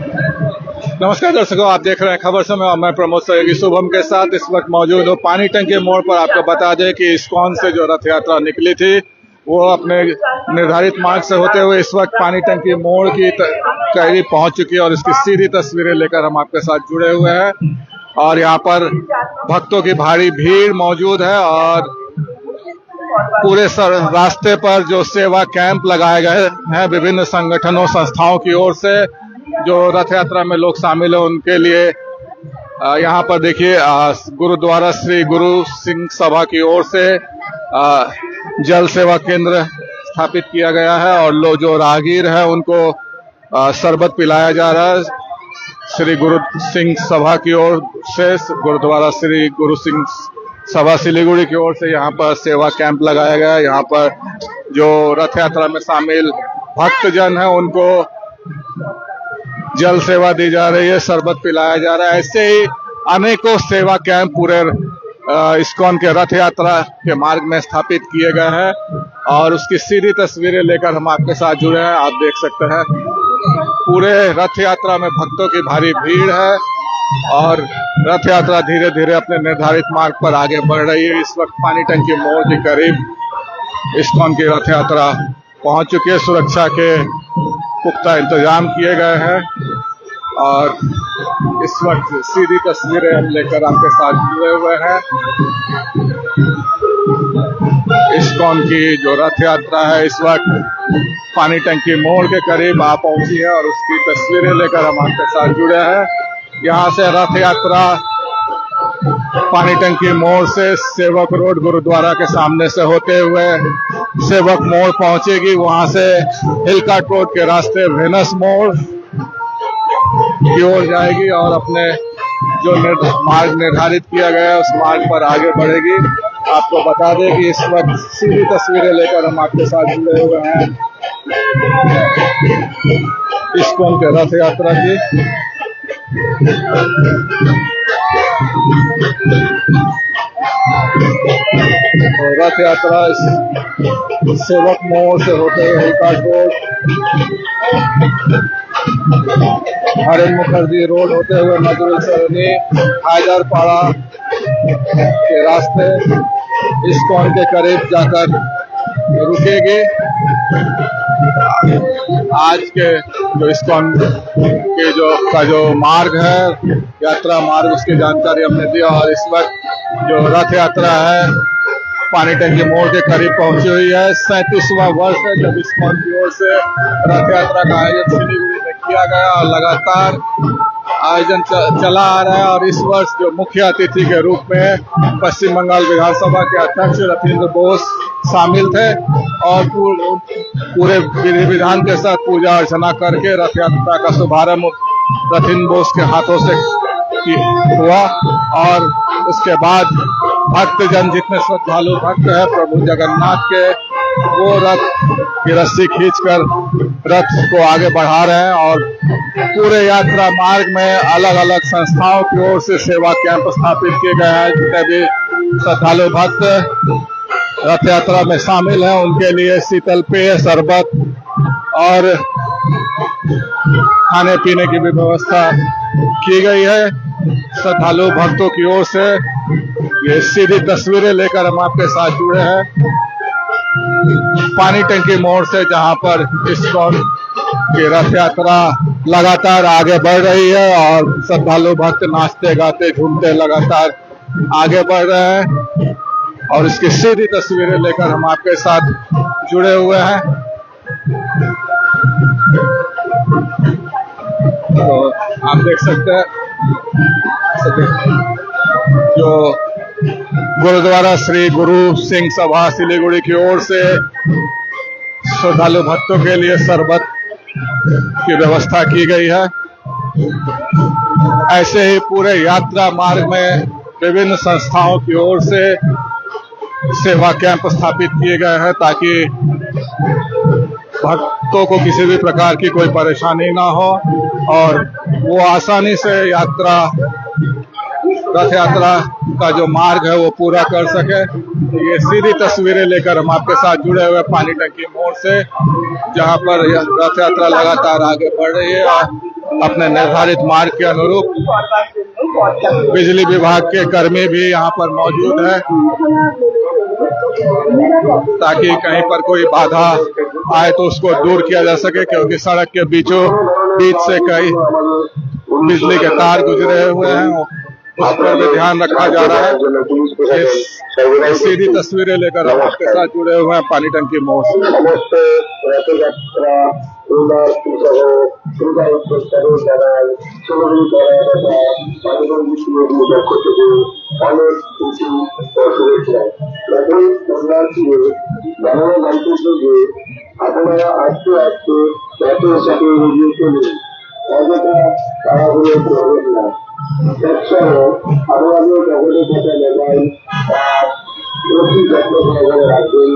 नमस्कार दर्शकों, आप देख रहे हैं खबर समय और मैं प्रमोद सहयोगी शुभम के साथ इस वक्त मौजूद हूँ पानी टंकी मोड़ पर। आपको बता दें कि इस्कॉन से जो रथ यात्रा निकली थी वो अपने निर्धारित मार्ग से होते हुए इस वक्त पानी टंकी मोड़ की करीब पहुंच चुकी है और इसकी सीधी तस्वीरें लेकर हम आपके साथ जुड़े हुए हैं। और यहाँ पर भक्तों की भारी भीड़ मौजूद है और पूरे रास्ते पर जो सेवा कैंप लगाए गए हैं विभिन्न संगठनों संस्थाओं की ओर से, जो रथ यात्रा में लोग शामिल हैं उनके लिए यहाँ पर देखिए गुरुद्वारा श्री गुरु सिंह सभा की ओर से जल सेवा केंद्र स्थापित किया गया है और लोग जो राहगीर है उनको शरबत पिलाया जा रहा है। श्री गुरु सिंह सभा की ओर से गुरुद्वारा श्री गुरु सिंह सभा सिलीगुड़ी की ओर से यहाँ पर सेवा कैंप लगाया गया है। यहाँ पर जो रथ यात्रा में शामिल भक्तजन है उनको जल सेवा दी जा रही है, शरबत पिलाया जा रहा है। ऐसे ही अनेकों सेवा कैंप पूरे इस्कॉन के रथ यात्रा के मार्ग में स्थापित किए गए हैं और उसकी सीधी तस्वीरें लेकर हम आपके साथ जुड़े हैं। आप देख सकते हैं पूरे रथ यात्रा में भक्तों की भारी भीड़ है और रथ यात्रा धीरे धीरे अपने निर्धारित मार्ग पर आगे बढ़ रही है। इस वक्त पानी टंकी मोड़ के करीब इस्कॉन की रथ यात्रा पहुंच चुकी है। सुरक्षा के पुख्ता इंतजाम किए गए हैं और इस वक्त सीधी तस्वीरें हम लेकर आपके साथ जुड़े हुए हैं। इस्कॉन की जो रथ यात्रा है इस वक्त पानी टंकी मोड़ के करीब आ पहुंची है और उसकी तस्वीरें लेकर हम आपके साथ जुड़े हैं। यहाँ से रथ यात्रा पानी टंकी मोड़ से सेवक रोड गुरुद्वारा के सामने से होते हुए सेवक मोड़ पहुंचेगी। वहां से हिलकाट रोड के रास्ते वेनस मोड़ की ओर जाएगी और अपने जो मार्ग निर्धारित किया गया है उस मार्ग पर आगे बढ़ेगी। आपको बता दें कि इस वक्त सीधी तस्वीरें लेकर हम आपके साथ जुड़े हुए हैं इस्कॉन के रथ यात्रा की। रथ यात्रा सेवक मोड़ से होते हुए हिलकाट रोड, हरिन मुखर्जी रोड होते हुए मधुर सरनी हैदरपाड़ा के रास्ते इस्कॉन के करीब जाकर रुकेगी। आज के जो इस्कॉन के जो मार्ग है यात्रा मार्ग उसकी जानकारी हमने दी और इस वक्त जो रथ यात्रा है पानी टंकी मोड़ के करीब पहुंची हुई है। 37वां वर्ष है जब इस्कॉन की ओर से रथ यात्रा का आयोजन सिलीगुड़ी में किया गया और लगातार आयोजन चला आ रहा है और इस वर्ष जो मुख्य अतिथि के रूप में पश्चिम बंगाल विधानसभा के अध्यक्ष रथिंद्र बोस शामिल थे और पूरे विधि विधान के साथ पूजा अर्चना करके रथ यात्रा का शुभारंभ रथिंद्र बोस के हाथों से हुआ और उसके बाद भक्तजन जितने श्रद्धालु भक्त है प्रभु जगन्नाथ के वो रथ की रस्सी खींचकर रथ को आगे बढ़ा रहे हैं और पूरे यात्रा मार्ग में अलग अलग संस्थाओं की ओर से सेवा कैंप स्थापित किए गए हैं। जितने भी श्रद्धालु भक्त रथ यात्रा में शामिल हैं उनके लिए शीतल पेय, शरबत और खाने पीने की भी व्यवस्था की गई है। श्रद्धालु भक्तों की ओर से ये सीधी तस्वीरें लेकर हम आपके साथ जुड़े हैं पानी टंकी मोड़ से, जहां पर इस्कॉन की रथ यात्रा लगातार आगे बढ़ रही है और श्रद्धालु भक्त नाचते गाते झूमते लगातार आगे बढ़ रहे हैं और इसकी सीधी तस्वीरें लेकर हम आपके साथ जुड़े हुए हैं। तो आप देख सकते हैं जो गुरुद्वारा श्री गुरु सिंह सभा सिलीगुड़ी की ओर से श्रद्धालु भक्तों के लिए शरबत की व्यवस्था की गई है। ऐसे ही पूरे यात्रा मार्ग में विभिन्न संस्थाओं की ओर से सेवा कैंप स्थापित किए गए हैं ताकि भक्तों को किसी भी प्रकार की कोई परेशानी ना हो और वो आसानी से रथ यात्रा का जो मार्ग है वो पूरा कर सके। ये सीधी तस्वीरें लेकर हम आपके साथ जुड़े हुए पानी टंकी मोड़ से, जहां पर रथ यात्रा लगातार आगे बढ़ रही है अपने निर्धारित मार्ग के अनुरूप। बिजली विभाग के कर्मी भी यहाँ पर मौजूद है ताकि कहीं पर कोई बाधा आए तो उसको दूर किया जा सके, क्योंकि सड़क के बीचों बीच से कई बिजली के तार गुजरे हुए हैं, उस पर भी ध्यान रखा जा रहा है। इस सीधी तस्वीरें लेकर हम आपके साथ जुड़े हुए हैं पानी टंकी मोड़ से। আপনারা আস্তে আস্তে জাতীয় সাথে এগিয়ে চলুন, অযথা তাড়াহুড়ো করবেন না। এছাড়া আমাদের জগতে থাকা মোবাইল অতি যত্ন সহকারে রাখবেন।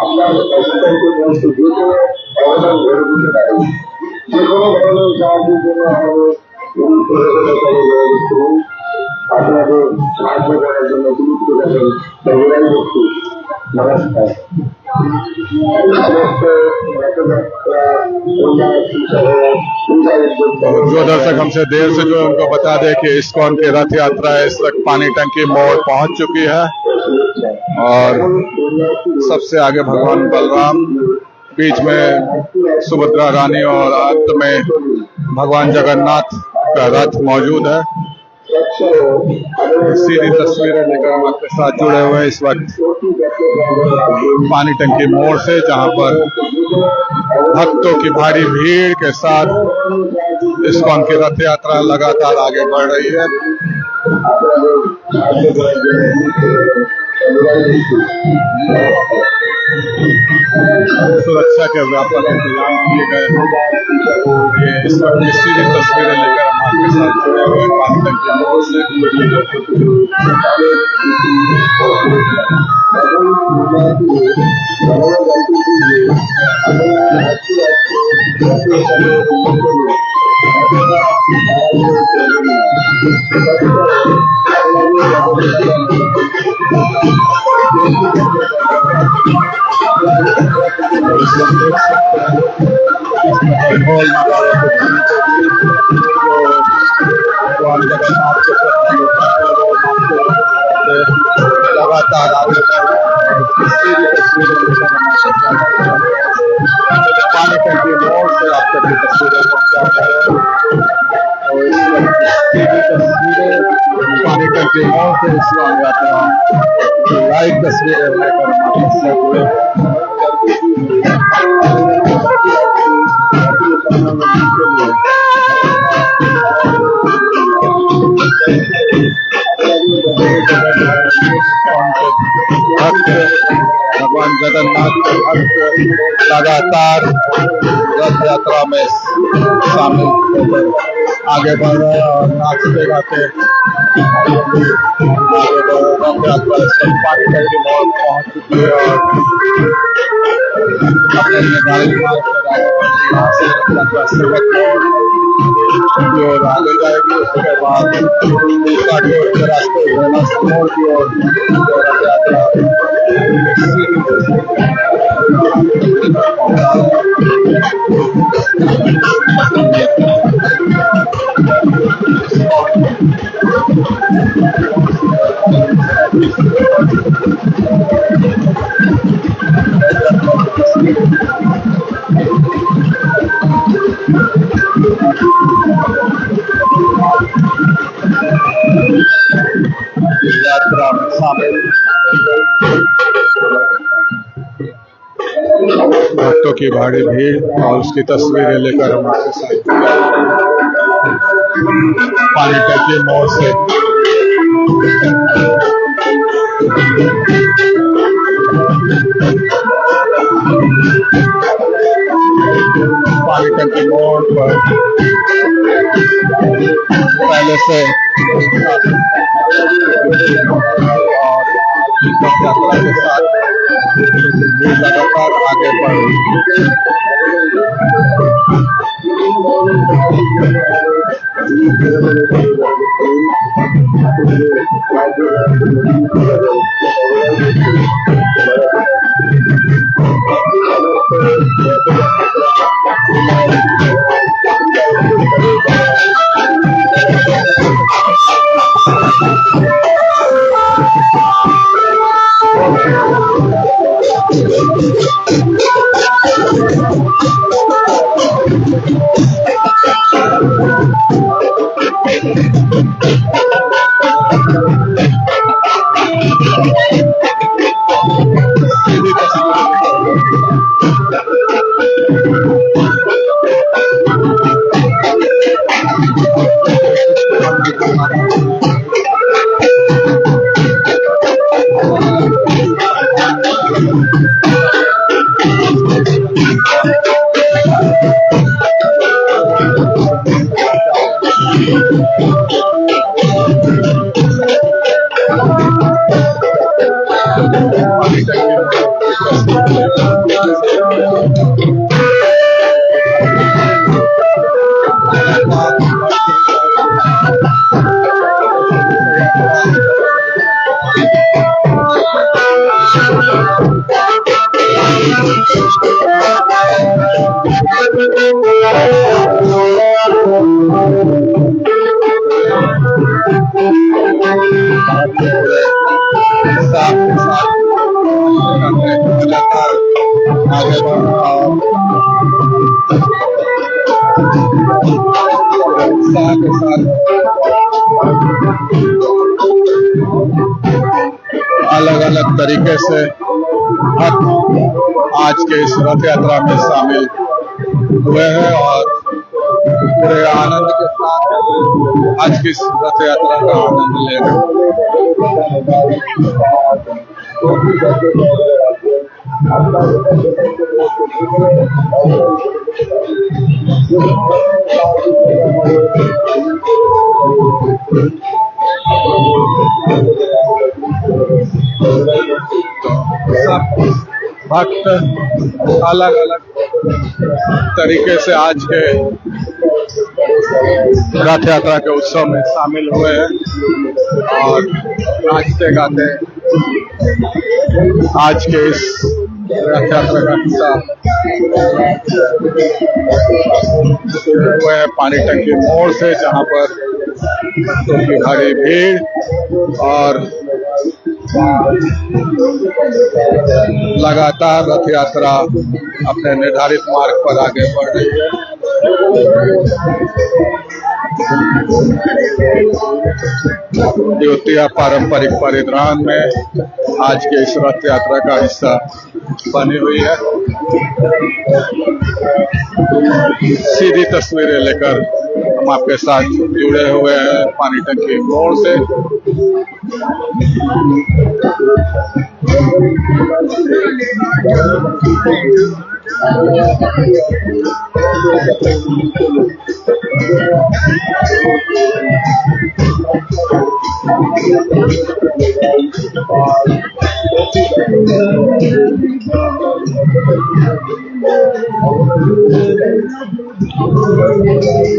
আপনার অসুবিধাকে বলতে যে কোনো অবদান ঘরে দিতে পারেন। যে কোনো ধরনের সাহায্যের জন্য আমাদের যোগাযোগ করুন। আপনাদের সাহায্য করার জন্য গুরুত্ব দেবেন সবাই ব্যক্তি। নমস্কার। जो दर्शक हमसे देर से जो उनको बता दें कि इस्कॉन की रथ यात्रा इस वक्त पानी टंकी मोड़ पहुंच चुकी है और सबसे आगे भगवान बलराम, बीच में सुभद्रा रानी और अंत में भगवान जगन्नाथ का रथ मौजूद है। सीधी तस्वीरें लेकर हम आपके साथ जुड़े हुए हैं इस वक्त पानी टंकी मोड़ से, जहां पर भक्तों की भारी भीड़ के साथ इस्कॉन की रथ यात्रा लगातार आगे बढ़ रही है। सुरक्षा के व्यापक इंतजाम किए गए हैं। ये इस वक्त सीधी तस्वीरें लेकर हम आपके साथ जुड़े हुए हैं पानी टंकी मोड़ से। लगातार आगे पानी टंकी मोड़ से आप तक तस्वीरें पहुंचा रहे हैं और तस्वीरें पानी टंकी मोड़ से इस्लाम यात्रा लाइव तस्वीरें लेकर हमारे साथ जुड़े भगवान जगन्नाथ के भक्त लगातार रथ यात्रा में शामिल होकर आगे बढ़ रहे हैं और नाचते गाते आगे बढ़ रहे। रथ यात्रा इस वक्त पानी टंकी मोड़ पहुंच चुकी है और अपने निर्धारित मार्ग पर आगे बढ़ रही है। यहाँ से रथ यात्रा सेवक मोड़ की ओर आगे जाएगी, उसके बाद काठगोड़ के रास्ते मोड़ की ओर रथ यात्रा यात्रा में शामिल भक्तों की भारी भीड़ और उसकी तस्वीरें लेकर हम आपके साथ पानी टंकी मोड़ से पानी टंकी मोड़ पर पहले से और यात्रा के साथ लगातार आगे बढ़ रही है। सीधी लगातार आगे बढ़ा और उत्साह के साथ अलग अलग तरीके से भक्त आज के इस रथ यात्रा में शामिल हुए हैं और पूरे आनंद के साथ आज की इस रथ यात्रा का आनंद ले रहे हैं। सब भक्त अलग अलग तरीके से आज के रथ यात्रा के उत्सव में शामिल हुए हैं और नाचते गाते आज के इस रथ यात्रा का हिस्सा हुए हैं पानी टंकी मोड़ से, जहां पर भक्तों की भारी भीड़ और लगातार रथ यात्रा अपने निर्धारित मार्ग पर आगे बढ़ रही है। द्वितीय पारंपरिक परिधान में आज के इस रथ यात्रा का हिस्सा बनी हुई है। सीधी तस्वीरें लेकर हम आपके साथ जुड़े हुए हैं पानी टंकी मोड़ से।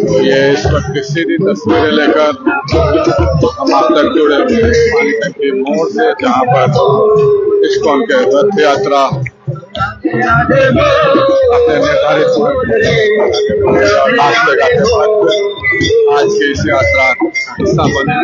तो ये इस वक्त की सीधी तस्वीरें लेकर हम आप तक जुड़े हुए हैं पानी टंकी मोड़ से, जहाँ पर इस्कॉन के रथ यात्रा अपने निर्धारित नाचते गाते आज की इस यात्रा हिस्सा बने।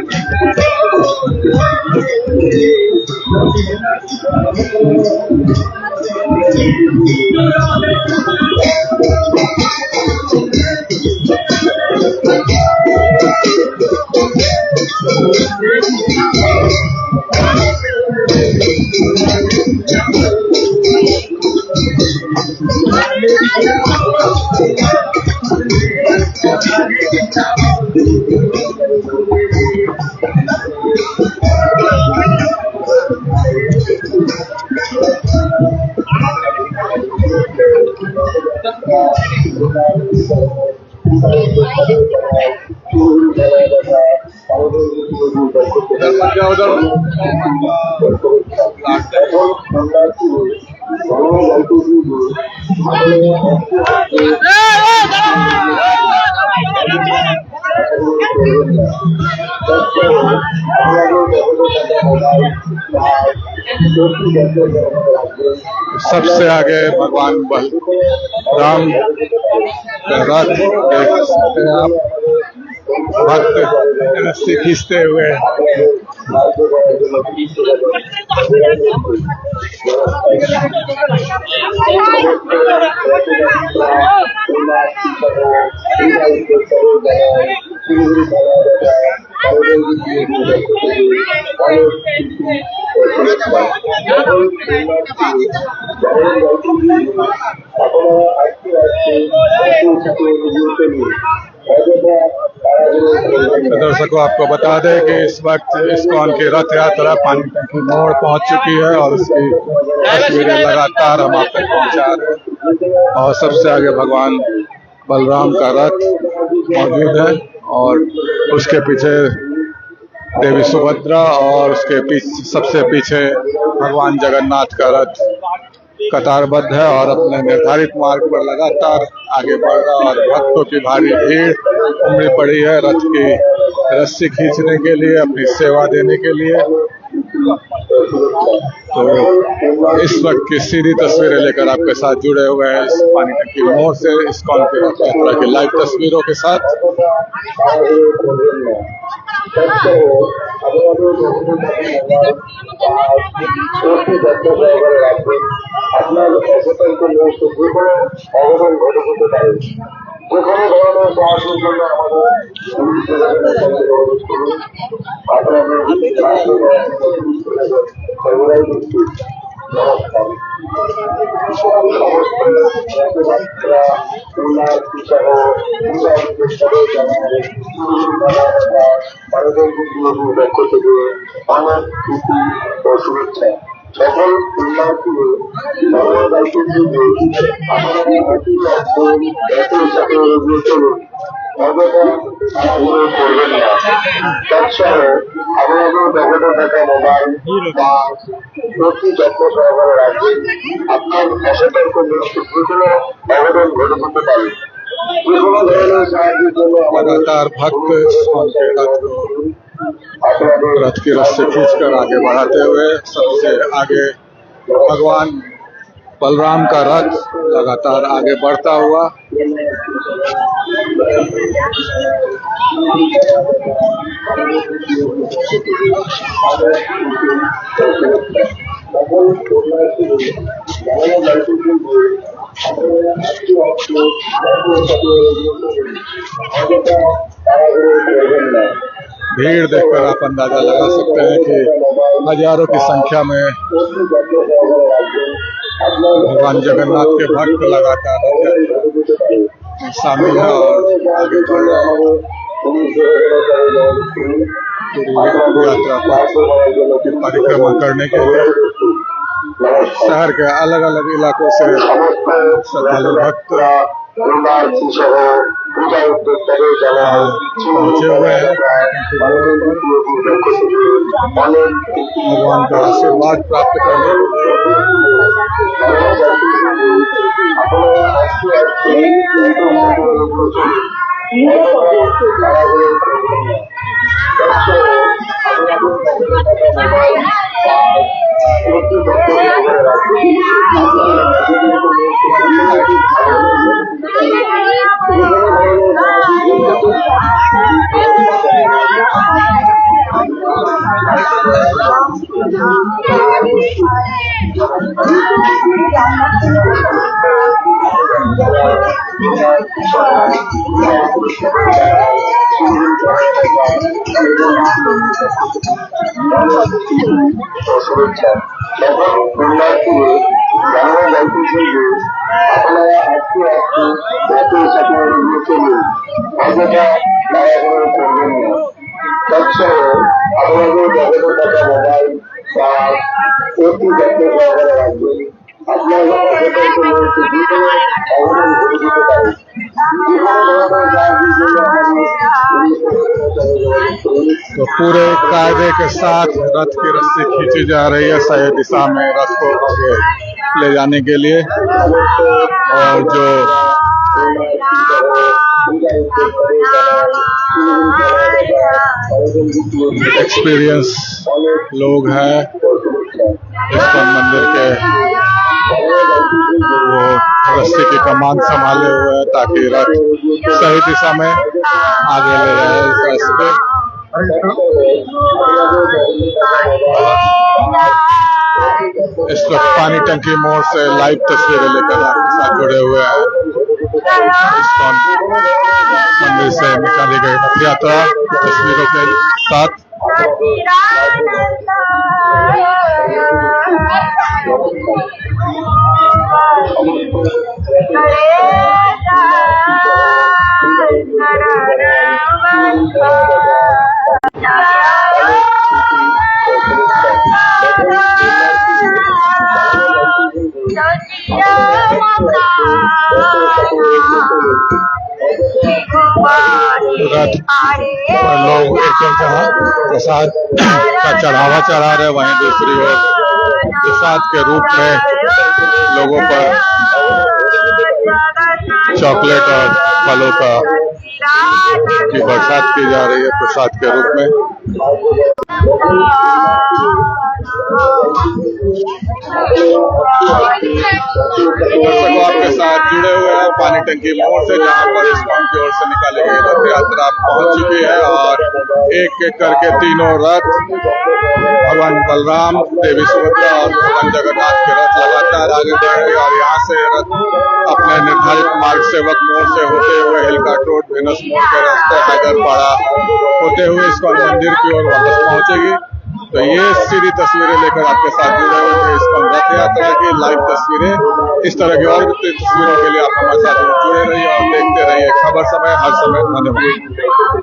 सबसे आगे भगवान राम का रथ देख सकते हैं आप, भक्त रस्सी खींचते हुए तो दर्शकों आपको बता दें कि इस वक्त इस्कॉन की रथ यात्रा पानी टंकी मोड़ पहुंच चुकी है और उसकी तस्वीरें लगातार हम आप तक पहुंचा रहे हैं। और सबसे आगे भगवान बलराम का रथ मौजूद है और उसके पीछे देवी सुभद्रा और उसके पीछे सबसे पीछे भगवान जगन्नाथ का रथ कतारबद्ध है और अपने निर्धारित मार्ग पर लगातार आगे बढ़ रहा और भक्तों की भारी भीड़ उमड़ी पड़ी है रथ की रस्सी खींचने के लिए, अपनी सेवा देने के लिए। तो इस वक्त की सीधी तस्वीरें लेकर आपके साथ जुड़े हुए हैं इस पानी टंकी मोड़ से इस्कॉन की रथ यात्रा की लाइव तस्वीरों के साथ। আপনার সতর্ক যে কোনো অঘটন ঘটে যেতে পারে। যে কোনো ধরনের সাহায্যের জন্য আমাদের আপনাদের সর্বদাই দিচ্ছি। নমস্কার। ভারতের পক্ষ থেকে অনেক প্রীতি ও শুভেচ্ছা। সকল উন্নয়নগুলো সর্বদাইকে যুগে সাথে এগিয়ে চলুন। অযথা তাড়াহুড়ো করবেন না। তৎসহ আপনাদের ব্যাগেটে থাকা মোবাইল বা প্রতি যত্ন সহকারে রাখবেন। আপনার অসতর্ক যে কোনো অঘটন ঘটে যেতে পারে। যে কোনো ধরনের সাহায্যের জন্য लगातार भक्त रथ की रस्सी खींचकर आगे बढ़ाते हुए सबसे आगे भगवान बलराम का रथ लगातार आगे बढ़ता हुआ भीड़ देखकर आप अंदाजा लगा सकते हैं कि हजारों की संख्या में भगवान जगन्नाथ के भक्त लगातार शामिल है और आगे बढ़ रहे हैं यात्रा की परिक्रमा करने के लिए। शहर के अलग अलग इलाकों से श्रद्धालु भक्त पहुंचे हुए हैं भगवान का आशीर्वाद प्राप्त करने के শুভেচ্ছা। সকল উন্নয়নগুলো জানানো যাইতেছে যে আপনারা আজকে জাতীয় সাথে এগিয়ে চলুন। অযথা তাড়াহুড়ো করবেন না। তৎসহ আপনাদের ব্যাগেটে থাকা মোবাইল বা প্রতি যত্ন সহকারে রাখবেন। আপনার সতর্ক যে কোনো অঘটন ঘটে যেতে পারে। যে কোনো ধরনের সাহায্যের জন্য আমাদের तो पूरे कायदे के साथ रथ की रस्सी खींची जा रही है सही दिशा में रथ को आगे ले जाने के लिए। और जो एक्सपीरियंस लोग हैं इस्कॉन मंदिर के वो रस्सी की कमान संभाले हुए हैं ताकि रथ सही दिशा में आगे ले जाए इस रास्ते। इस वक्त पानी टंकी मोड़ से लाइव तस्वीरें लेकर आपके साथ जुड़े हुए हैं इस्कॉन मंदिर से निकाली गई रथ यात्रा की तस्वीरों के साथ। और लोग एक जहाँ प्रसाद का चढ़ावा चढ़ा रहे, वहीं दूसरी ओर प्रसाद के रूप में लोगों पर चॉकलेट और फलों की बरसात की जा रही है प्रसाद के रूप में। दर्शकों, आपके साथ जुड़े हुए हैं पानी टंकी मोड़ से, जहां पर इस्कॉन की ओर से निकाली गई रथ यात्रा पहुंच चुकी है और एक एक करके तीनों रथ भगवान बलराम, देवी सुभद्रा और भगवान जगन्नाथ के रथ लगातार आगे बढ़ रहे और यहाँ से रथ अपने निर्धारित मार्ग सेवक मोड़ से होते हुए हिलकाट रोड, वेनस मोड़ के रास्ते हैदरपाड़ा होते हुए इस्कॉन मंदिर की ओर वापस पहुंचेगी। तो ये सीधी तस्वीरें लेकर आपके साथ जुड़े हुए थे इस्कॉन रथ यात्रा की लाइव तस्वीरें। इस तरह की और भी तस्वीरों के लिए आप हमारे साथ जुड़े रहिए और देखते रहिए खबर समय, हर समय। धन्यवाद।